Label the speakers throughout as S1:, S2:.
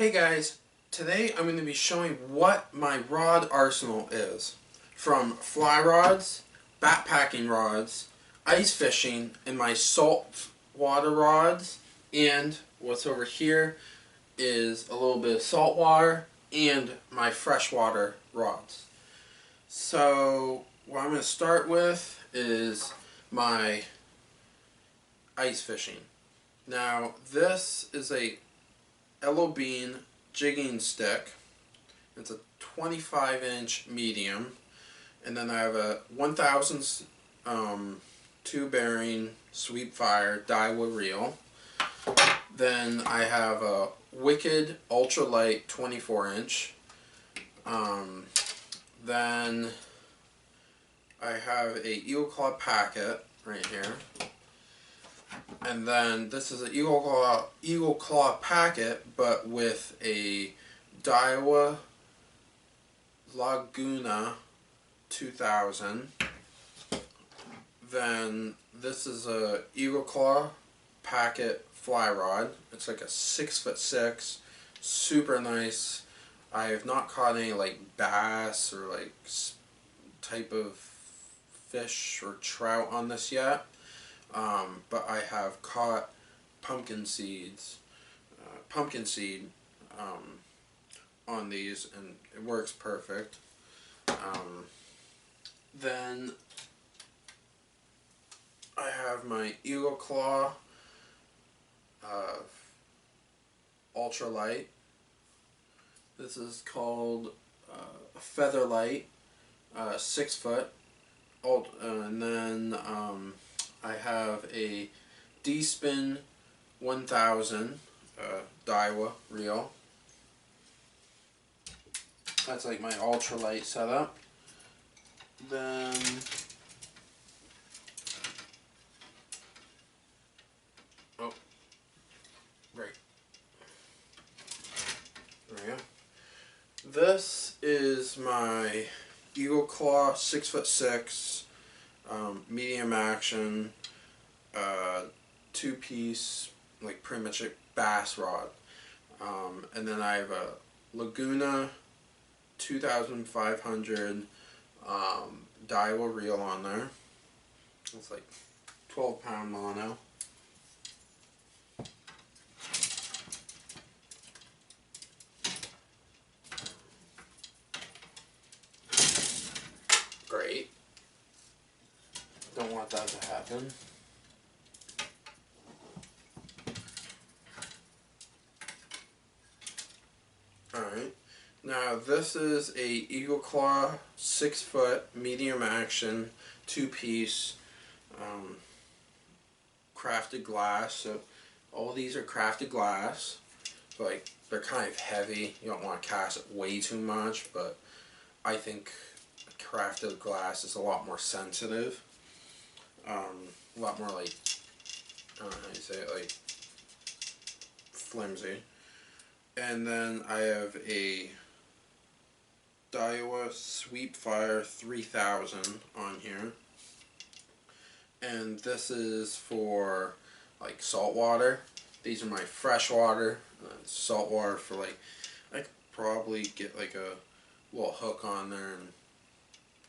S1: Hey guys, today I'm going to be showing what my rod arsenal is. From fly rods, backpacking rods, ice fishing, and my saltwater rods, and what's over here is a little bit of saltwater and my freshwater rods. So what I'm going to start with is my ice fishing. Now this is a LLbean jigging stick. It's a 25-inch medium, and then I have a 1000 2 bearing sweep fire Daiwa reel. Then I have a Wicked ultralight 24-inch. Then I have a Eagle Claw packet right here. And then this is an Eagle Claw packet, but with a Daiwa Laguna 2000. Then this is a Eagle Claw packet fly rod. It's like a 6'6", super nice. I have not caught any like bass or like type of fish or trout on this yet. But I have caught pumpkin seed on these, and it works perfect. Then I have my Eagle Claw ultralight. This is called Featherlight, 6 foot. And then I have a D-Spin 1000 Daiwa reel. That's like my ultralight setup. Then there we go. This is my Eagle Claw 6'6", medium action, 2-piece, like pretty much a bass rod. And then I have a Laguna 2500 Daiwa reel on there. It's like 12-pound mono. Great. Don't want that to happen. Alright, now this is a Eagle Claw 6 foot medium action 2-piece crafted glass. So all these are crafted glass. Like, they're kind of heavy. You don't want to cast it way too much, but I think crafted glass is a lot more sensitive. A lot more like, I don't know how you say it, like flimsy. And then I have a Daiwa Sweep Fire 3000 on here. And this is for like saltwater. These are my freshwater. Saltwater for like, I could probably get like a little hook on there and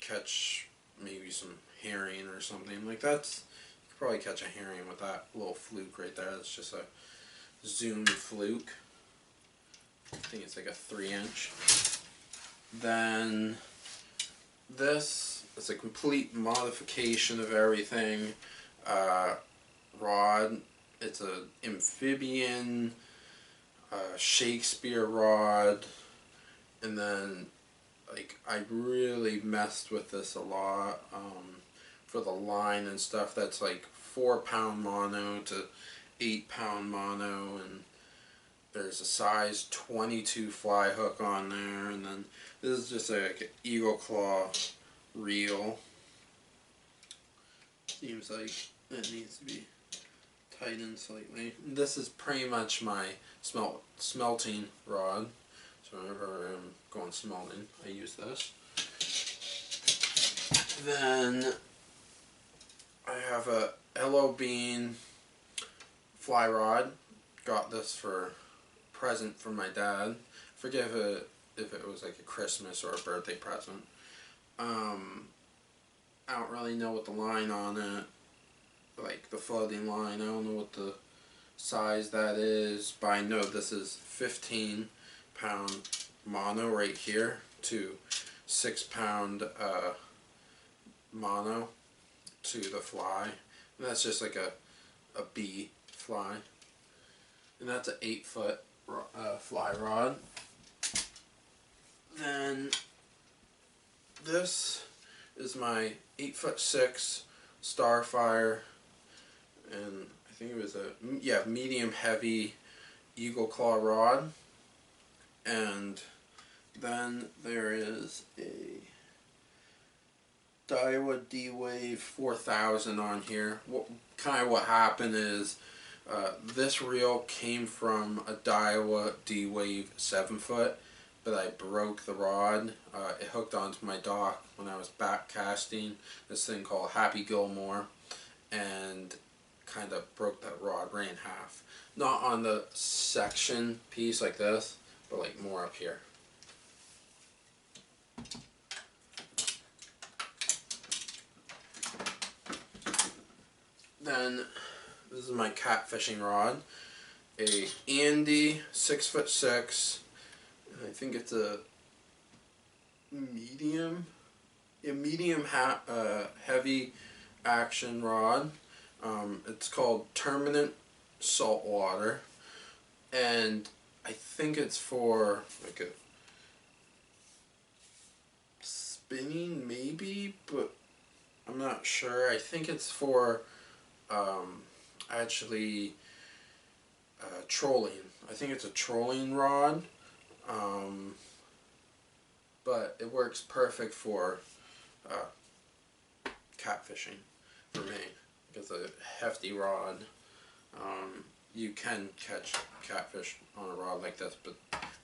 S1: catch maybe some herring or something. Like that's, you could probably catch a herring with that little fluke right there. That's just a zoomed fluke. I think it's like a 3-inch. Then this is a complete modification of everything. Rod. It's a Amphibian Shakespeare rod. And then like I really messed with this a lot for the line and stuff. That's like 4-pound mono to 8-pound mono, and there's a size 22 fly hook on there, and then this is just like an Eagle Claw reel. Seems like it needs to be tightened slightly. This is pretty much my smelting rod. So whenever I'm going smelting, I use this. Then I have a LLbean fly rod. Got this for present from my dad. Forget if it was like a Christmas or a birthday present. I don't really know what the line on it, like the floating line, I don't know what the size that is, but I know this is 15-pound mono right here to 6-pound mono to the fly. And that's just like a bee fly. And that's an 8-foot fly rod. Then this is my 8'6" Starfire, and I think it was a medium heavy eagle claw rod. And then there is a Daiwa D-Wave 4000 on here. What happened is this reel came from a Daiwa D-Wave 7-foot, but I broke the rod. It hooked onto my dock when I was back casting this thing called Happy Gilmore, and kind of broke that rod right in half. Not on the section piece like this, but like more up here. Then this is my catfishing rod, a Ande 6'6". I think it's a medium heavy action rod. It's called Permanent Saltwater, and I think it's for like a spinning maybe, but I'm not sure. I think it's for actually trolling. I think it's a trolling rod, but it works perfect for catfishing for me. It's a hefty rod. You can catch catfish on a rod like this, but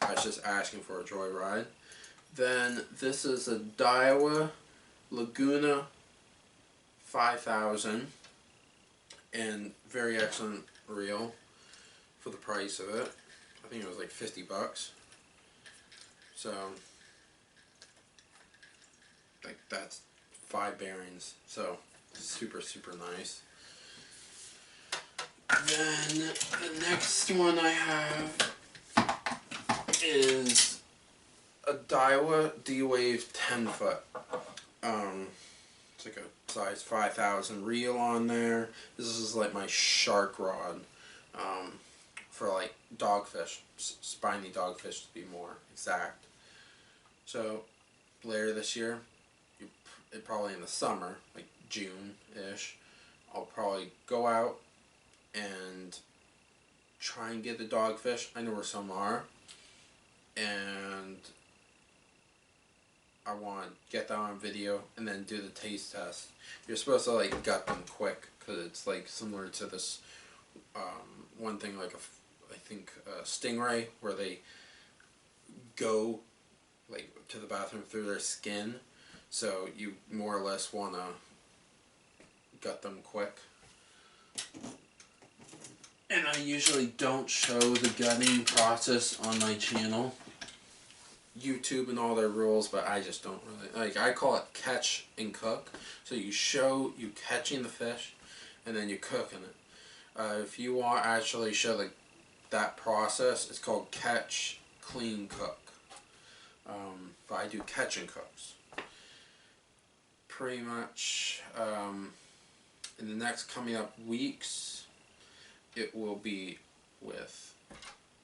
S1: I was just asking for a joyride. Then this is a Daiwa Laguna 5000, and very excellent reel for the price of it. I think it was like 50 bucks. So, like, that's 5 bearings. So, super, super nice. Then the next one I have is a Daiwa D-Wave 10-foot. It's like a size 5000 reel on there. This is like my shark rod for like dogfish, spiny dogfish to be more exact. So later this year, probably in the summer, like June-ish, I'll probably go out and try and get the dogfish. I know where some are, and I want to get that on video and then do the taste test. You're supposed to like gut them quick, because it's like similar to this one thing, like I think a stingray, where they go like to the bathroom through their skin. So you more or less want to gut them quick. And I usually don't show the gutting process on my channel. YouTube and all their rules, but I just don't really like. I call it catch and cook. So you show you catching the fish, and then you cooking it. If you want to actually show that process, it's called catch, clean, cook. But I do catch and cooks. Pretty much in the next coming up weeks, it will be with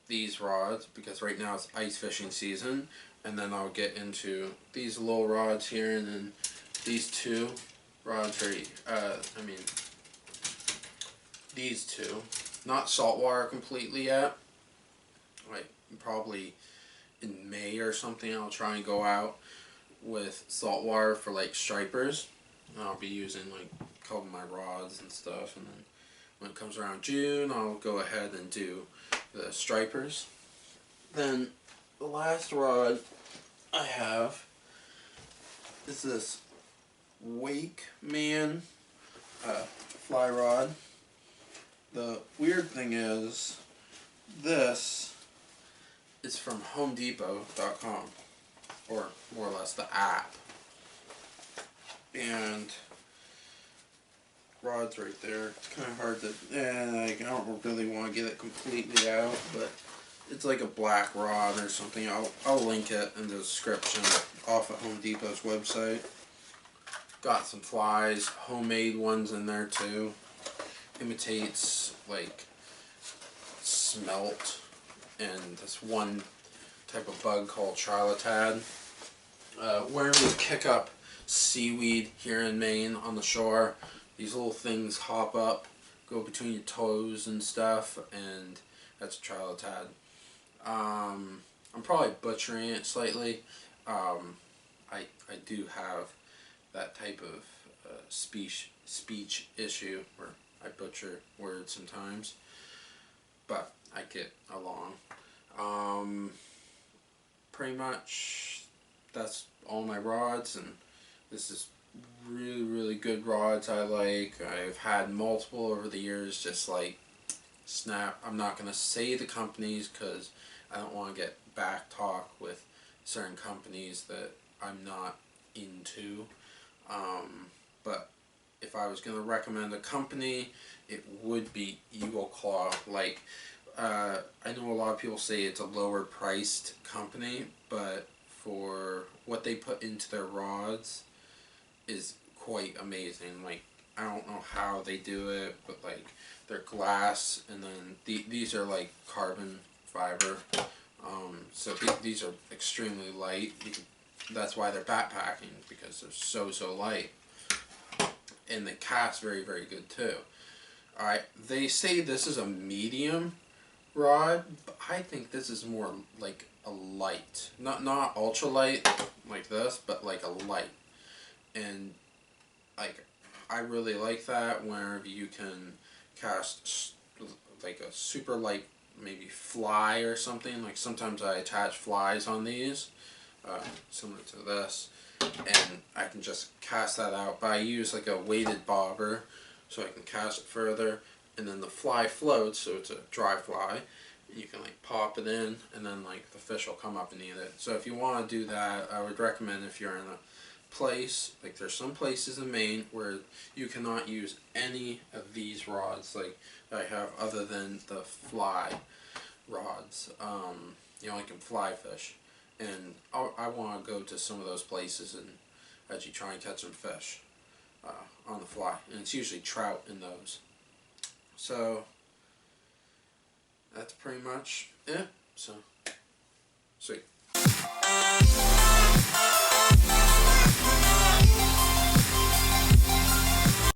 S1: these rods, because right now it's ice fishing season, and then I'll get into these little rods here, and then these two rods these two, not saltwater completely yet, like probably in May or something I'll try and go out with saltwater for like stripers, and I'll be using like a couple of my rods and stuff, and then when it comes around June, I'll go ahead and do the stripers. Then the last rod I have is this Wake Man fly rod. The weird thing is, this is from HomeDepot.com, or more or less the app. And rod's right there. It's kind of hard to, I don't really want to get it completely out, but it's like a black rod or something. I'll link it in the description off of Home Depot's website. Got some flies, homemade ones in there too. Imitates like smelt and this one type of bug called trilotad. Whenever you pick up seaweed here in Maine on the shore, these little things hop up, go between your toes and stuff, and that's a trilotad. I'm probably butchering it slightly. I do have that type of speech issue where I butcher words sometimes, but I get along. Pretty much that's all my rods, and this is really good rods I like. I've had multiple over the years, just like Snap. I'm not going to say the companies because I don't want to get back talk with certain companies that I'm not into. But if I was going to recommend a company, it would be Eagle Claw. Like, I know a lot of people say it's a lower priced company, but for what they put into their rods is quite amazing. Like, I don't know how they do it, but like, they're glass, and then these are like carbon fiber. So these are extremely light. That's why they're backpacking, because they're so light. And they cast very good too. Alright, they say this is a medium rod, but I think this is more like a light. Not ultralight like this, but like a light. And like, I really like that whenever you can cast like a super light, maybe fly or something. Like sometimes I attach flies on these, similar to this, and I can just cast that out. But I use like a weighted bobber so I can cast it further, and then the fly floats, so it's a dry fly, and you can like pop it in, and then like the fish will come up and eat it. So if you want to do that, I would recommend, if you're in a place, like there's some places in Maine where you cannot use any of these rods like I have other than the fly rods. You only can fly fish, and I want to go to some of those places and actually try and catch some fish on the fly, and it's usually trout in those. So that's pretty much it. So